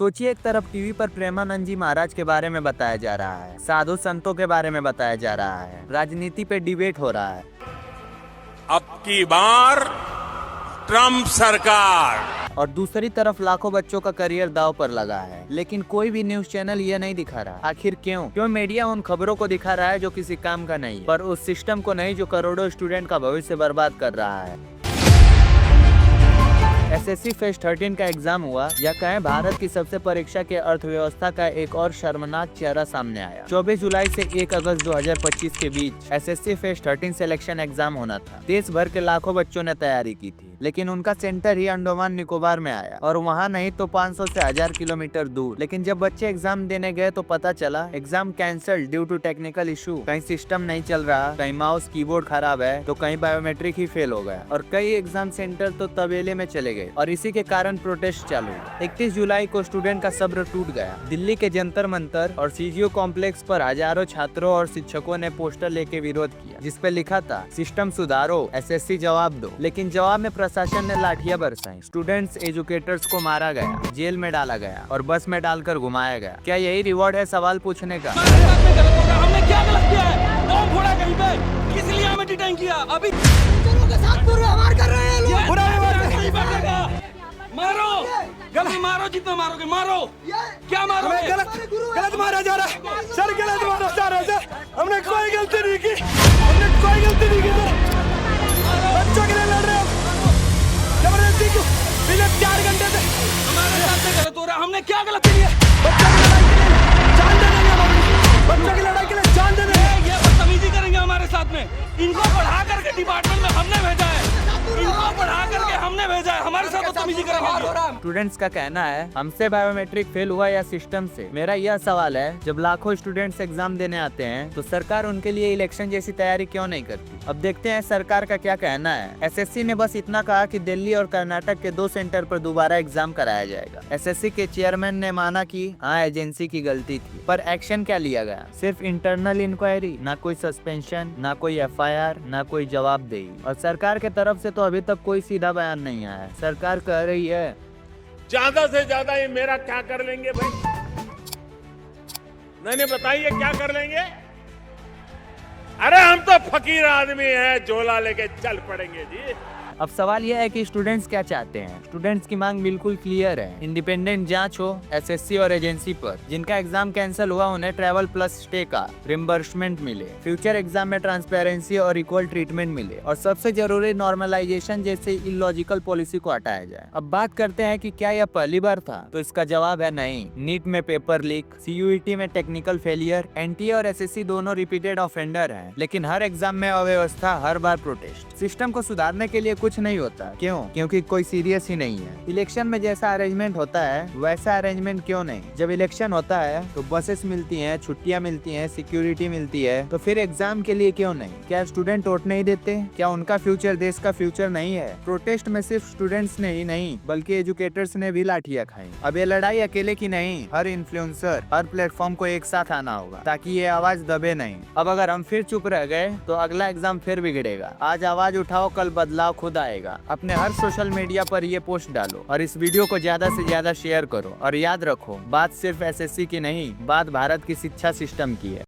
सोचिए, एक तरफ टीवी पर प्रेमानंद जी महाराज के बारे में बताया जा रहा है, साधु संतों के बारे में बताया जा रहा है, राजनीति पे डिबेट हो रहा है। अब की बार ट्रंप सरकार। और दूसरी तरफ लाखों बच्चों का करियर दांव पर लगा है, लेकिन कोई भी न्यूज चैनल ये नहीं दिखा रहा। आखिर क्यों मीडिया उन खबरों को दिखा रहा है जो किसी काम का नहीं है, पर उस सिस्टम को नहीं जो करोड़ों स्टूडेंट का भविष्य बर्बाद कर रहा है। एसएससी फेज 13 का एग्जाम हुआ, या कहें भारत की सबसे परीक्षा के अर्थव्यवस्था का एक और शर्मनाक चेहरा सामने आया। 24 जुलाई से 1 अगस्त 2025 के बीच एसएससी फेज 13 सिलेक्शन एग्जाम होना था। देश भर के लाखों बच्चों ने तैयारी की थी, लेकिन उनका सेंटर ही अंडमान निकोबार में आया, और वहाँ नहीं तो 500 से 1000 किलोमीटर दूर। लेकिन जब बच्चे एग्जाम देने गए तो पता चला exam cancel due to technical issue. कहीं सिस्टम नहीं चल रहा, कहीं माउस कीबोर्ड खराब है, तो कहीं बायोमेट्रिक ही फेल हो गया, और कई एग्जाम सेंटर तो तबेले में चले गए, और इसी के कारण प्रोटेस्ट चालू हुआ। 31 जुलाई को स्टूडेंट का सब्र टूट गया। दिल्ली के जंतर मंतर और सीजीओ कॉम्प्लेक्स पर हजारों छात्रों और शिक्षकों ने पोस्टर लेके विरोध किया, जिसपे लिखा था सिस्टम सुधारो, एसएससी जवाब दो। लेकिन जवाब में प्रशासन ने लाठियां बरसाई, स्टूडेंट्स एजुकेटर्स को मारा गया, जेल में डाला गया और बस में डालकर घुमाया गया। क्या यही रिवॉर्ड है सवाल पूछने का? हमने क्या गलत किया है? बम फोड़ा कहीं पे, किस लिए हमें डिटेन किया? अभी के साथ पूर्वाभार कर रहे हैं लोग। नहीं बैठेगा। मारो, गलत मारो, जितना मारोगे मारो। क्या मारोगे? गलत मारा जा रहा है सर, गलत मारा जा रहा है सर। हमने कोई गलती नहीं की, हमने कोई गलती नहीं की सर। बच्चों के लिए लड़ रहे हो जबरदस्ती क्यों? पिछले 4 घंटे से हमारे साथ में गलत हो रहा है। हमने क्या गलती की है? बच्चों की लड़ाई के लिए जान दे देंगे हम, बच्चों की लड़ाई के लिए जान दे देंगे। ये बदतमीजी करेंगे हमारे साथ में। इनको पढ़ा करके डिपार्टमेंट में हमने भेजा है, इनको पढ़ा करके हमने भेजा है, हमारे साथ बदतमीजी करेंगे। स्टूडेंट्स का कहना है हमसे बायोमेट्रिक फेल हुआ या सिस्टम से। मेरा यह सवाल है, जब लाखों स्टूडेंट्स एग्जाम देने आते हैं तो सरकार उनके लिए इलेक्शन जैसी तैयारी क्यों नहीं करती? अब देखते हैं सरकार का क्या कहना है। एसएससी ने बस इतना कहा कि दिल्ली और कर्नाटक के 2 सेंटर पर दोबारा एग्जाम कराया जाएगा। एसएससी के चेयरमैन ने माना कि हाँ, एजेंसी की गलती थी, पर एक्शन क्या लिया गया? सिर्फ इंटरनल इंक्वायरी, ना कोई सस्पेंशन, ना कोई एफआईआर, ना कोई जवाबदेही। और सरकार के तरफ से तो अभी तक कोई सीधा बयान नहीं आया है। सरकार कह रही है ज्यादा से ज्यादा ये मेरा क्या कर लेंगे भाई? नहीं बताइए क्या कर लेंगे? अरे हम तो फकीर आदमी हैं, झोला लेके चल पड़ेंगे जी। अब सवाल यह है कि स्टूडेंट्स क्या चाहते हैं। स्टूडेंट्स की मांग बिल्कुल क्लियर है, इंडिपेंडेंट जांच हो एसएससी और एजेंसी पर। जिनका एग्जाम कैंसिल हुआ उन्हें ट्रैवल प्लस स्टे का रिम्बर्समेंट मिले, फ्यूचर एग्जाम में ट्रांसपेरेंसी और इक्वल ट्रीटमेंट मिले, और सबसे जरूरी नॉर्मलाइजेशन जैसे इलॉजिकल पॉलिसी को हटाया जाए। अब बात करते हैं कि क्या यह पहली बार था, तो इसका जवाब है नहीं। नीट में पेपर लीक, सीयूईटी में टेक्निकल फेलियर, एनटीए और एसएससी दोनों रिपीटेड ऑफेंडर हैं, लेकिन हर एग्जाम में अव्यवस्था, हर बार प्रोटेस्ट। सिस्टम को सुधारने के लिए कुछ नहीं होता। क्यों? क्योंकि कोई सीरियस ही नहीं है। इलेक्शन में जैसा अरेंजमेंट होता है वैसा अरेंजमेंट क्यों नहीं? जब इलेक्शन होता है तो बसेस मिलती हैं, छुट्टियां मिलती हैं, सिक्योरिटी मिलती है, तो फिर एग्जाम के लिए क्यों नहीं? क्या स्टूडेंट वोट नहीं देते? क्या उनका फ्यूचर देश का फ्यूचर नहीं है? प्रोटेस्ट में सिर्फ स्टूडेंट्स ने ही नहीं बल्कि एजुकेटर्स ने भी लाठियां खाई। अब ये लड़ाई अकेले की नहीं, हर इन्फ्लुएंसर, हर प्लेटफॉर्म को एक साथ आना होगा ताकि ये आवाज दबे नहीं। अब अगर हम फिर चुप रह गए तो अगला एग्जाम फिर बिगड़ेगा। आज आवाज उठाओ, कल बदलाव खुद आएगा। अपने हर सोशल मीडिया पर ये पोस्ट डालो और इस वीडियो को ज्यादा से ज्यादा शेयर करो। और याद रखो, बात सिर्फ एसएससी की नहीं, बात भारत की शिक्षा सिस्टम की है।